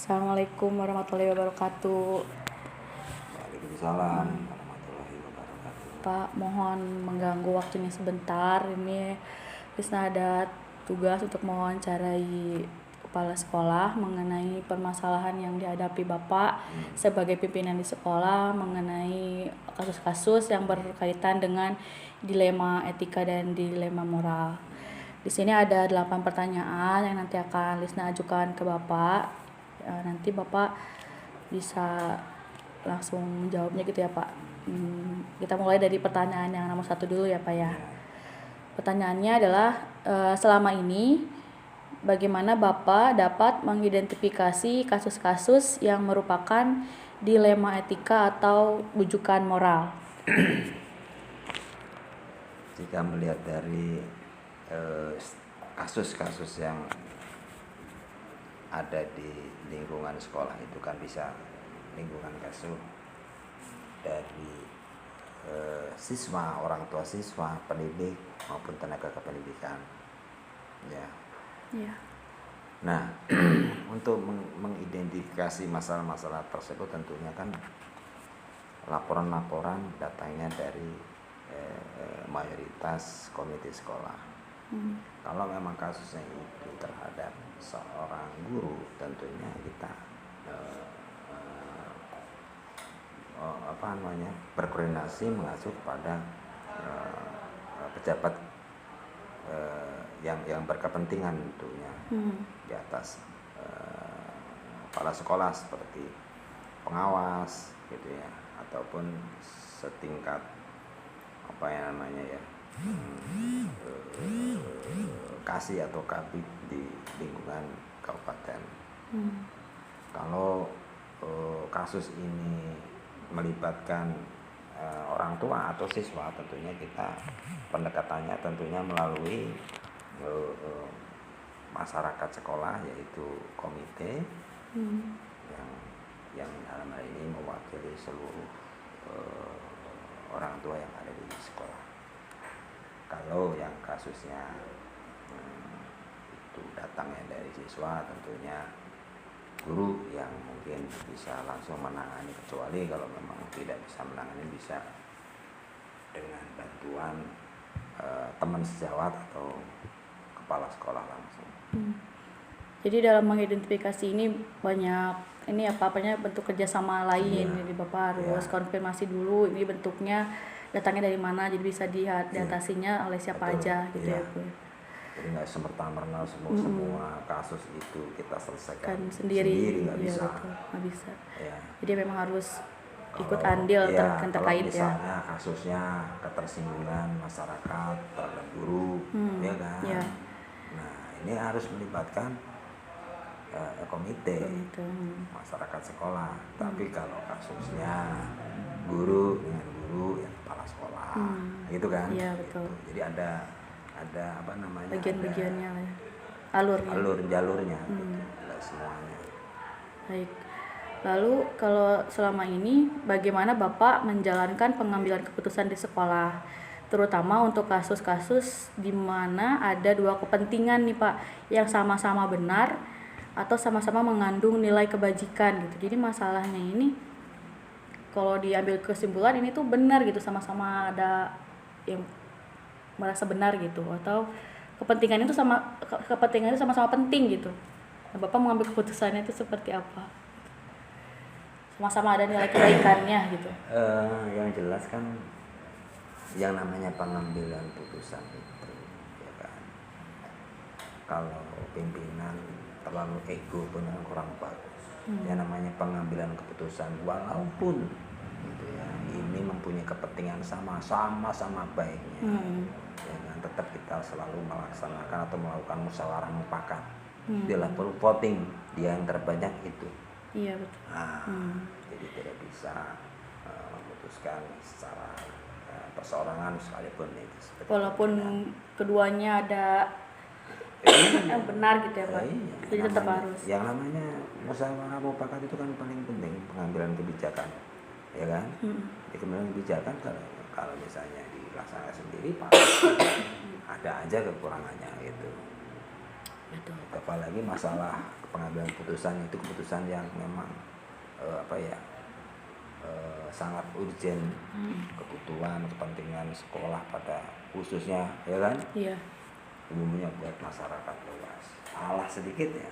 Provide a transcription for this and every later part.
Assalamualaikum warahmatullahi wabarakatuh. Waalaikumsalam warahmatullahi wabarakatuh. Pak, mohon mengganggu waktunya sebentar. Ini Krisna ada tugas untuk mewawancarai kepala sekolah mengenai permasalahan yang dihadapi Bapak sebagai pimpinan di sekolah mengenai kasus-kasus yang berkaitan dengan dilema etika dan dilema moral. Di sini ada 8 pertanyaan yang nanti akan Lisna ajukan ke Bapak. Nanti Bapak bisa langsung jawabnya gitu ya Pak. Kita mulai dari pertanyaan yang nomor 1 dulu ya Pak ya. Pertanyaannya adalah selama ini bagaimana Bapak dapat mengidentifikasi kasus-kasus yang merupakan dilema etika atau bujukan moral? Jika melihat dari kasus-kasus yang ada di lingkungan sekolah itu kan bisa lingkungan kasus dari siswa, orang tua siswa, pendidik maupun tenaga kependidikan, ya. Iya. Nah, untuk mengidentifikasi masalah-masalah tersebut tentunya kan laporan-laporan datangnya dari mayoritas komite sekolah. Kalau memang kasusnya itu terhadap seorang guru, tentunya kita berkoordinasi mengacu kepada pejabat yang berkepentingan tentunya di atas kepala sekolah seperti pengawas gitu ya, ataupun setingkat kasih atau kabid di lingkungan kabupaten. Kalau kasus ini melibatkan orang tua atau siswa, tentunya kita pendekatannya tentunya melalui masyarakat sekolah, yaitu komite yang dalam hal ini mewakili seluruh orang tua yang ada di sekolah. Kalau yang kasusnya itu datangnya dari siswa, tentunya guru yang mungkin bisa langsung menangani, kecuali kalau memang tidak bisa menangani, bisa dengan bantuan teman sejawat atau kepala sekolah langsung. Jadi dalam mengidentifikasi ini banyak bentuk kerjasama lain. Jadi Bapak harus konfirmasi dulu ini bentuknya datangnya dari mana, jadi bisa diatasinya oleh siapa aja gitu ya Bu. Jadi nggak semerta-merta semua kasus itu kita selesaikan sendiri nggak bisa. Nggak bisa. Ya. Jadi memang harus ikut andil terkait ya. Misalnya kasusnya ketersinggungan masyarakat terhadap guru, ya kan. Ya. Nah, ini harus melibatkan komite masyarakat sekolah. Tapi kalau kasusnya guru dengan guru yang kepala sekolah, gitu kan. Iya, betul. Gitu. Jadi ada bagian-bagiannya ya. Jalurnya gitu, semuanya. Baik. Lalu kalau selama ini bagaimana Bapak menjalankan pengambilan keputusan di sekolah, terutama untuk kasus-kasus di mana ada dua kepentingan nih Pak yang sama-sama benar atau sama-sama mengandung nilai kebajikan gitu. Jadi masalahnya ini kalau diambil kesimpulan ini tuh benar gitu, sama-sama ada yang merasa benar gitu, atau kepentingan itu sama-sama penting gitu. Nah, Bapak mengambil keputusannya itu seperti apa? Sama-sama ada nilai kebaikannya gitu. Yang jelas kan yang namanya pengambilan putusan itu, ya kan. Kalau pimpinan terlalu ego pun kurang bagus. Yang namanya pengambilan keputusan, walaupun gitu ya, ini mempunyai kepentingan sama-sama baiknya, ya kan, tetap kita selalu melaksanakan atau melakukan musyawarah mufakat. Di level voting, dia yang terbanyak itu. Iya betul. Jadi tidak bisa memutuskan secara perseorangan sekalipun itu. Walaupun keduanya ada yang benar gitu ya Pak. Jadi tetap harus. Yang namanya musyawarah mufakat itu kan paling penting, pengambilan kebijakan, ya kan. Di pengambilan kebijakan kalau misalnya dilaksanakan sendiri, Pak, ada aja kekurangannya gitu. Betul. Apalagi masalah pengambilan keputusan itu keputusan yang memang sangat urgent, kebutuhan kepentingan sekolah pada khususnya, ya kan, Iya. umumnya buat masyarakat luas. Salah sedikit ya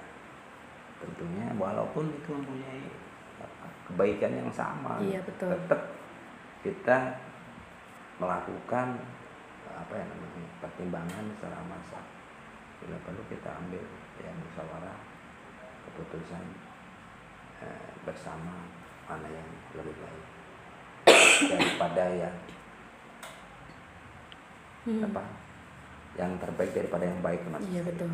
tentunya, walaupun itu mempunyai kebaikan yang sama, Iya, betul. tetap kita melakukan pertimbangan secara masak. Bila perlu kita ambil musyawarah keputusan bersama mana yang lebih baik daripada yang terbaik daripada yang baik. Iya, betul.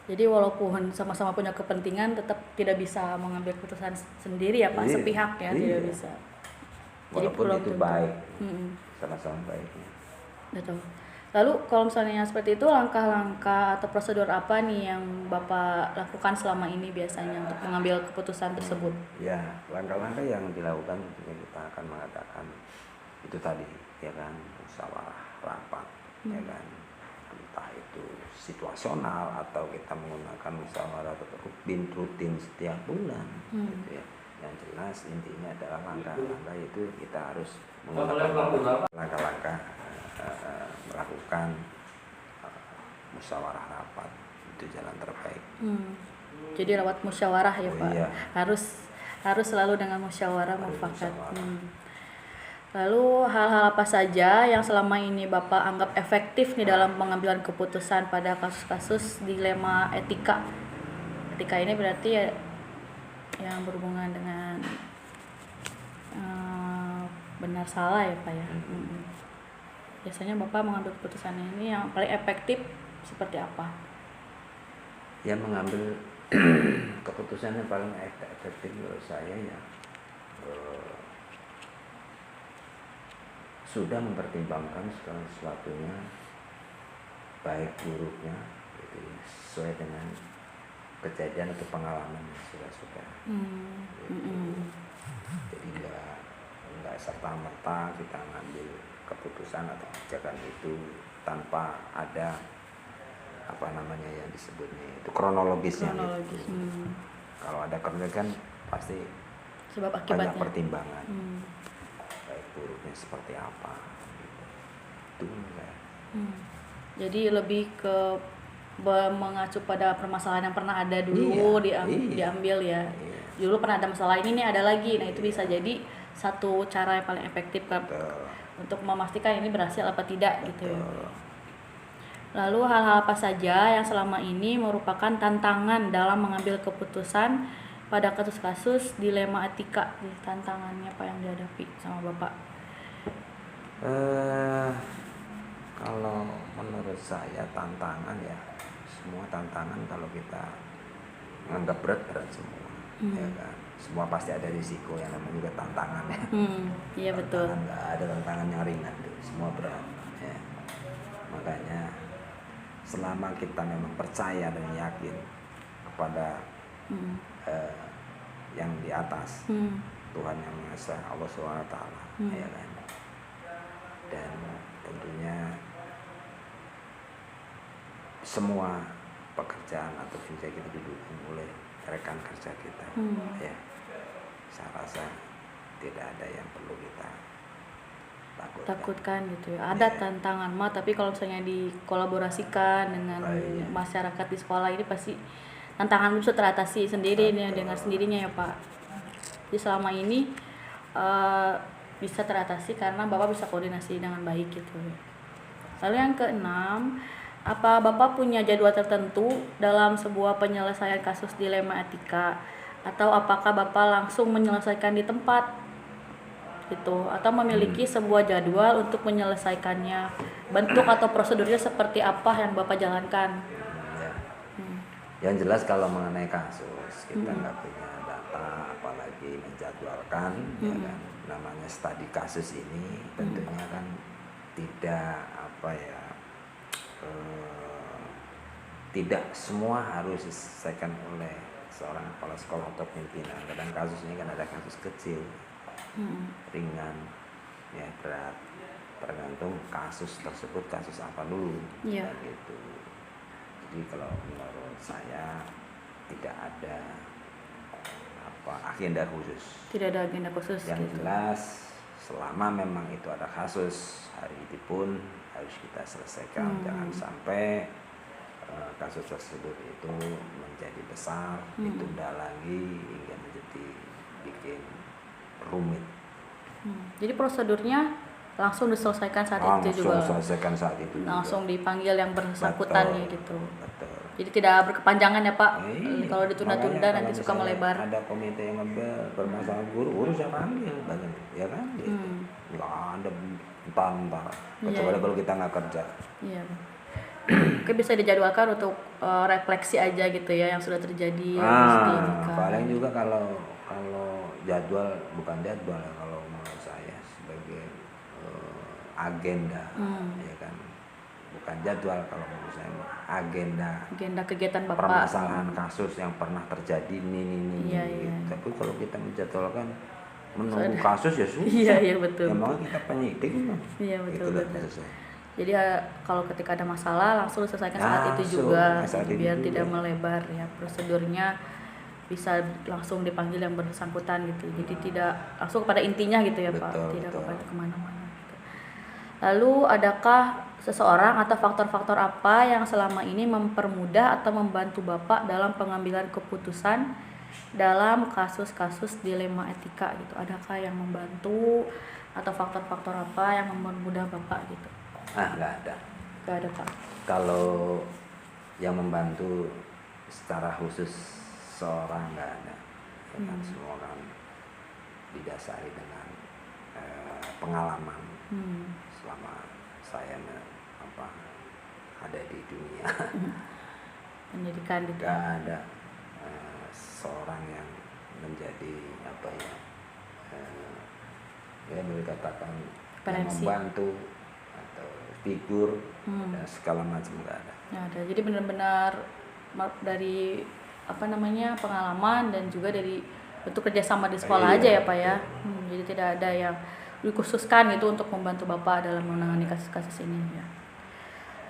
Jadi walaupun sama-sama punya kepentingan, tetap tidak bisa mengambil keputusan sendiri ya Pak, sepihak ya, tidak bisa. Jadi Walaupun itu baik, sama-sama baiknya. Betul. Lalu kalau misalnya seperti itu, langkah-langkah atau prosedur apa nih yang Bapak lakukan selama ini biasanya untuk mengambil keputusan tersebut? Ya, langkah-langkah yang dilakukan tentunya kita akan mengadakan itu tadi, ya kan, musyawarah rapat, ya kan, entah itu situasional atau kita menggunakan musyawarah rutin setiap bulan, gitu ya. Yang jelas intinya adalah langkah-langkah itu kita harus menggunakan langkah-langkah melakukan musyawarah rapat, itu jalan terbaik. Jadi lewat musyawarah ya Pak. Iya. Harus selalu dengan musyawarah mufakat. Lalu hal-hal apa saja yang selama ini Bapak anggap efektif nih dalam pengambilan keputusan pada kasus-kasus dilema etika? Etika ini berarti ya yang berhubungan dengan benar salah ya Pak ya. Biasanya Bapak mengambil keputusan ini yang paling efektif seperti apa? Ya, mengambil keputusan yang paling efektif menurut saya ya sudah mempertimbangkan segala sesuatunya, baik buruknya, gitu, sesuai dengan kejadian atau pengalaman yang sudah. Jadi nggak serta-merta kita ngambil keputusan atau kebijakan itu tanpa ada yang disebutnya itu kronologisnya. Gitu. Kalau ada kronologis kan pasti sebab akibatnya banyak pertimbangan, baik buruknya seperti apa gitu. Itu Jadi lebih ke mengacu pada permasalahan yang pernah ada dulu, diambil ya. Dulu pernah ada masalah ini nih, ada lagi. Nah, itu bisa jadi satu cara yang paling efektif kan untuk memastikan ini berhasil apa tidak. Gitu ya. Lalu hal-hal apa saja yang selama ini merupakan tantangan dalam mengambil keputusan pada kasus-kasus dilema etika? Tantangannya apa yang dihadapi sama Bapak? Kalau menurut saya tantangan ya, semua tantangan kalau kita menganggap berat semua, ya kan. Semua pasti ada risiko yang namanya juga tantangan ya. Iya, betul. Nggak ada tantangan yang ringan tuh, semua berat. Ya. Makanya selama kita memang percaya dan yakin kepada yang di atas, Tuhan yang Maha Esa, Allah SWT, ya kan. Dan tentunya semua pekerjaan atau kerja kita didukung oleh rekan kerja kita, ya. Saya rasa tidak ada yang perlu kita takutkan gitu ya. Ada tantangan mah, tapi kalau misalnya dikolaborasikan dengan masyarakat di sekolah ini pasti tantangan bisa teratasi sendiri nih dengan sendirinya ya Pak. Jadi selama ini bisa teratasi karena Bapak bisa koordinasi dengan baik gitu. Lalu yang keenam, apa Bapak punya jadwal tertentu dalam sebuah penyelesaian kasus dilema etika, atau apakah Bapak langsung menyelesaikan di tempat gitu, atau memiliki sebuah jadwal untuk menyelesaikannya? Bentuk atau prosedurnya seperti apa yang Bapak jalankan? Yang jelas kalau mengenai kasus kita nggak punya data, apalagi menjadwalkan, ya kan. Namanya studi kasus ini tentunya kan tidak tidak semua harus diselesaikan oleh seorang kepala sekolah atau pimpinan. Kadang kasus ini kan ada kasus kecil, ringan, ya berat, tergantung kasus tersebut kasus apa dulu, gitu. Jadi Jadi kalau menurut saya tidak ada agenda khusus. Tidak ada agenda khusus Yang gitu. jelas selama memang itu ada kasus, hari itu pun harus kita selesaikan. Jangan sampai kasus tersebut itu menjadi besar, ditunda lagi hingga menjadi bikin rumit. Jadi prosedurnya langsung diselesaikan saat itu juga. Langsung selesaikan saat itu juga. Langsung dipanggil yang bersangkutan ya gitu. Betul. Jadi tidak berkepanjangan ya Pak. Kalau Makanya ditunda-tunda nanti kalau suka misalnya melebar. ada komite yang bermasalah guru saya panggil, ya kan? Gitu. Nggak ada entar. Kecuali kalau kita nggak kerja. Iya. Oke, bisa dijadwalkan untuk refleksi aja gitu ya yang sudah terjadi. Paling juga kalau jadwal, bukan jadwal ya, kalau menurut saya sebagai agenda, ya kan, bukan jadwal, kalau menurut saya agenda kegiatan Bapak, permasalahan kasus yang pernah terjadi ini Iya. Tapi kalau kita menjadwalkan menunggu kasus ya susah. Iya betul. Emang kita penyidik kan. Iya betul. Selesai. Jadi kalau ketika ada masalah langsung diselesaikan saat itu juga, biar tidak melebar ya, prosedurnya bisa langsung dipanggil yang bersangkutan gitu. Jadi tidak langsung kepada intinya gitu ya Pak, tidak kepada kemana-mana gitu. Lalu adakah seseorang atau faktor-faktor apa yang selama ini mempermudah atau membantu Bapak dalam pengambilan keputusan dalam kasus-kasus dilema etika gitu? Adakah yang membantu atau faktor-faktor apa yang mempermudah Bapak gitu? Nggak ada. Nggak ada Pak. Kalau yang membantu secara khusus seorang nggak ada. Kan semua kan didasari dengan pengalaman selama saya ada di dunia. Pendidikan gitu. Nggak ada seorang yang menjadi ya boleh katakan yang membantu atau figur dan segala macam nggak ada. Jadi benar-benar dari pengalaman dan juga dari bentuk kerjasama di sekolah aja ya Pak ya. Jadi tidak ada yang dikhususkan itu untuk membantu Bapak dalam menangani kasus-kasus ini ya.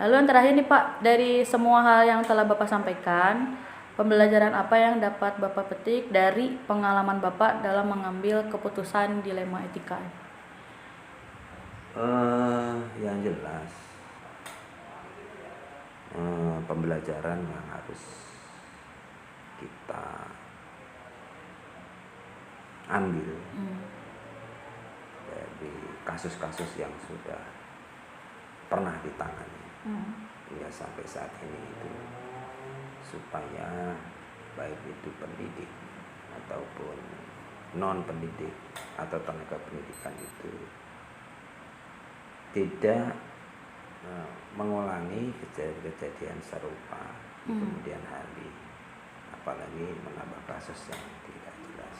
Lalu yang terakhir nih Pak, dari semua hal yang telah Bapak sampaikan, pembelajaran apa yang dapat Bapak petik dari pengalaman Bapak dalam mengambil keputusan dilema etika? Yang jelas pembelajaran yang harus kita ambil dari kasus-kasus yang sudah pernah ditangani hingga sampai saat ini itu, supaya baik itu pendidik ataupun non pendidik atau tenaga pendidikan itu tidak mengulangi kejadian serupa di kemudian hari, apalagi menambah kasus yang tidak jelas.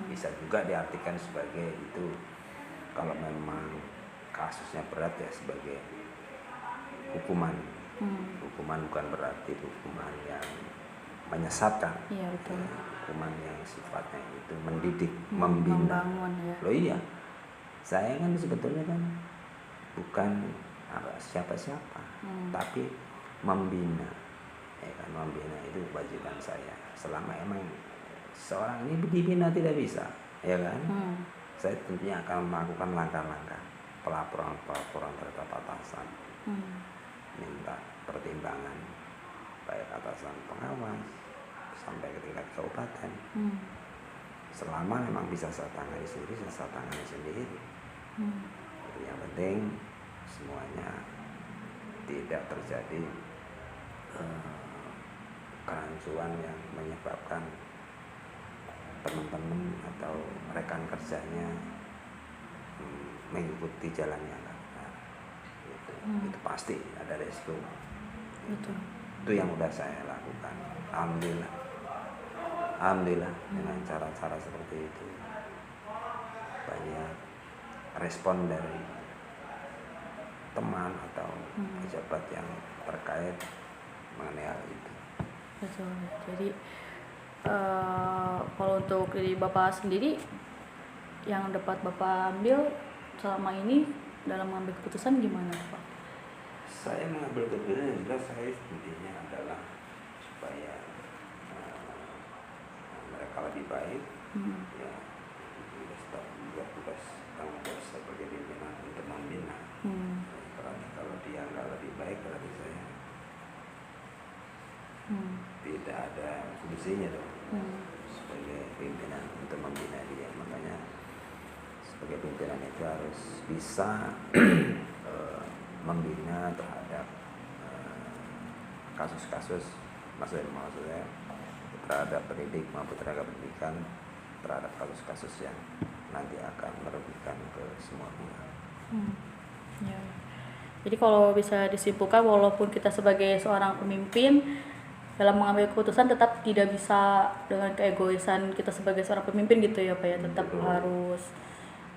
Bisa juga diartikan sebagai itu, kalau memang kasusnya berat ya sebagai hukuman. Hukuman bukan berarti hukuman yang menyesatkan. Iya betul. Hukuman yang sifatnya itu mendidik, membina. Ya. Loh iya, saya kan sebetulnya kan bukan siapa-siapa, tapi membina. Ya kan, membina itu kewajiban saya. Selama emang seorang ini dibina tidak bisa, ya kan? Saya tentunya akan melakukan langkah-langkah pelaporan terhadap atasan, minta pertimbangan baik atasan pengawas sampai ke tingkat kabupaten. Selama memang bisa saya tangani sendiri, yang penting semuanya tidak terjadi kerancuan yang menyebabkan teman-teman atau rekan kerjanya mengikuti jalan yang benar. Itu pasti ada resiko. Itu yang udah saya lakukan. Alhamdulillah dengan cara-cara seperti itu banyak respon dari teman atau pejabat yang terkait mengenai hal itu. Betul. Jadi kalau untuk dari Bapak sendiri yang dapat Bapak ambil selama ini dalam mengambil keputusan gimana Pak? Saya mengambil keputusan yang jelas, saya intinya adalah supaya mereka lebih baik. Ya, tugas tanggung jawab sebagai pimpinan untuk membina. Karena kalau dia nggak lebih baik, berarti saya tidak ada fungsinya dong sebagai pimpinan untuk membina dia. Makanya sebagai pimpinan itu harus bisa membina terhadap kasus-kasus, maksudnya terhadap pendidik maupun tenaga pendidikan, terhadap kasus-kasus yang nanti akan merugikan ke semua pihak. Ya. Jadi kalau bisa disimpulkan, walaupun kita sebagai seorang pemimpin dalam mengambil keputusan tetap tidak bisa dengan keegoisan kita sebagai seorang pemimpin gitu ya Pak ya, tetap harus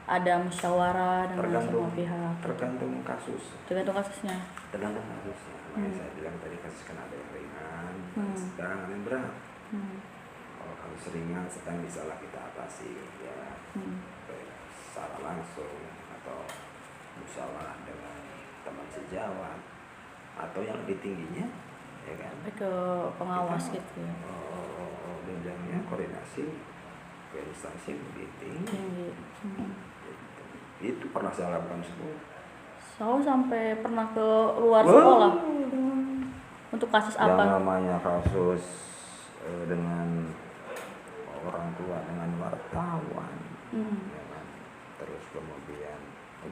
ada musyawarah dengan semua pihak. Tergantung kasus. Tergantung kasusnya. Makanya saya bilang tadi kasus kan ada yang ringan, sedang, ada yang berat. Kalau kasus ringan sedang bisalah kita atasi ya, secara langsung atau musyawarah dengan teman sejawat, atau yang lebih tingginya ya kan, ke pengawas kita, gitu ya. jenjangnya koordinasi ke instansi lebih tinggi. Itu pernah saya lakukan semua. Saya sampai pernah ke luar sekolah. Untuk kasus apa? Yang namanya kasus dengan orang tua, dengan wartawan, ya kan? Terus kemudian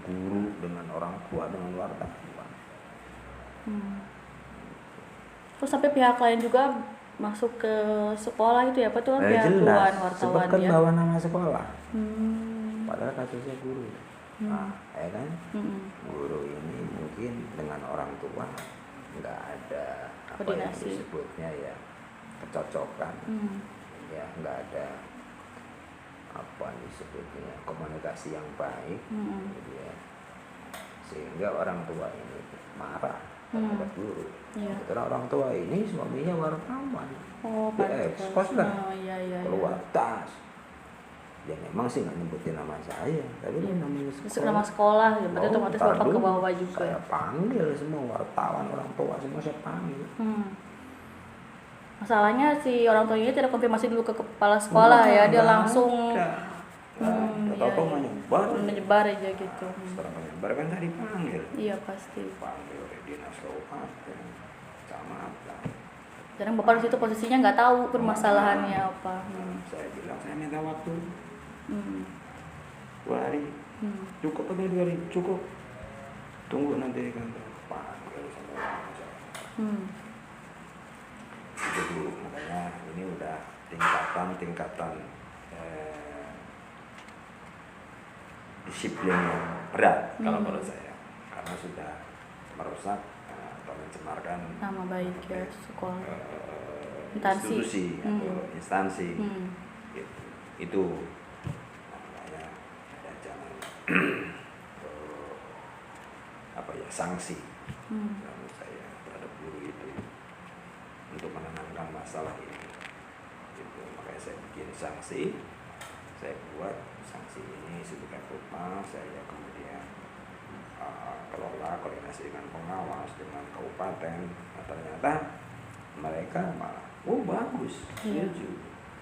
guru dengan orang tua, dengan wartawan. Terus sampai pihak lain juga masuk ke sekolah itu ya, Pak, tuh pihak luar wartawan sebutkan ya. bawa nama sekolah. Padahal kasusnya guru. Nah, ya kan? Guru ini mungkin dengan orang tua nggak ada apa yang disebutnya ya kecocokan, ya nggak ada apa disebutnya komunikasi yang baik, gitu ya. Sehingga orang tua ini marah terhadap guru. Karena orang tua ini suaminya wartawan, ekspos lah, keluar tas. Ya memang sih nggak nyebutin nama saya, tapi namanya sekolah. Nama sekolah, ya berarti otomatis Bapak ke bawah juga. Saya panggil semua wartawan, orang tua semua saya panggil. Masalahnya si orang tuanya tidak konfirmasi dulu ke kepala sekolah ya, dia langsung menyebar aja gitu. Setelah menyebar kan tadi panggil. Iya pasti. Panggil dinas kabupaten, kecamatan. Jarang Bapak di situ posisinya nggak tahu permasalahannya apa. Saya bilang saya minta waktu 2 hari. Cukup atau 2 hari? Cukup. Tunggu nanti di kantor. Panggil sama orang saya. Itu dulu, makanya ini udah tingkatan disiplin yang berat kalau menurut saya, karena sudah merusak atau mencemarkan nama baik ya sekolah, institusi atau instansi. Gitu. Itu makanya ada jangan sanksi menurut saya terhadap guru itu untuk menenangkan masalah ini. Gitu. Makanya saya bikin sanksi, saya buat sanksi ini sedemikian rupa, saya kemudian kelola koordinasi dengan pengawas, dengan kabupaten. Nah, ternyata mereka malah, bagus, setuju.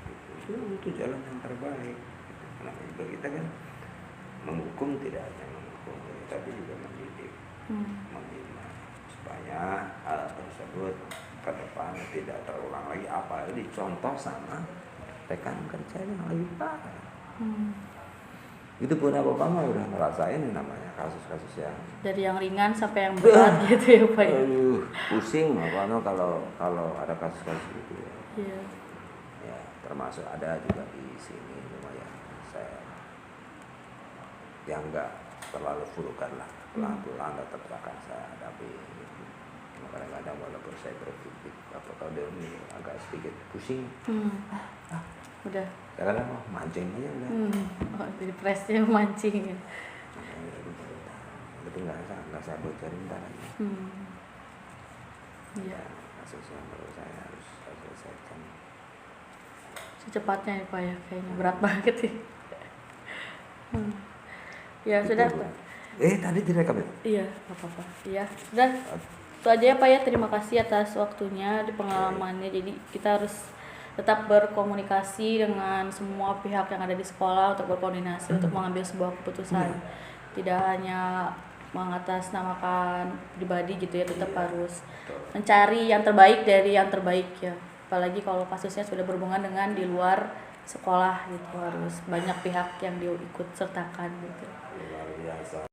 Gitu. Itu jalan yang terbaik. Gitu. Kenapa juga kita kan menghukum, tidak hanya menghukum, tapi juga mendidik, membina supaya hal tersebut ke depan tidak terulang lagi, apalagi dicontoh sama rekan kerja yang lebih parah. Itu pun apa mah udah ngerasain namanya kasus-kasus yang dari yang ringan sampai yang berat gitu ya Pak. Aduh, pusing kalau ada kasus-kasus gitu ya. Iya. Ya, termasuk ada juga di sini lumayan saya yang enggak terlalu vulgar lah, pelan-pelan tetap akan saya hadapi. Kadang-kadang walaupun saya berpikir apakah dia ini agak sedikit pusing, udah kadang-kadang mancing aja udah. Jadi presnya mancing. Itu nggak saya bocorin ntar aja. Iya. Kasusnya menurut saya harus selesaikan Secepatnya ya Pak ya, kayaknya berat banget sih. Ya gitu. sudah. Tadi direkam ya? Iya, apa-apa. Iya, sudah. Itu aja ya Pak ya, terima kasih atas waktunya di pengalamannya. Jadi kita harus tetap berkomunikasi dengan semua pihak yang ada di sekolah untuk berkoordinasi untuk mengambil sebuah keputusan. Tidak hanya mengatasnamakan pribadi gitu ya, tetap harus mencari yang terbaik dari yang terbaik ya. Apalagi kalau kasusnya sudah berhubungan dengan di luar sekolah gitu, harus banyak pihak yang diikut sertakan gitu. Luar biasa.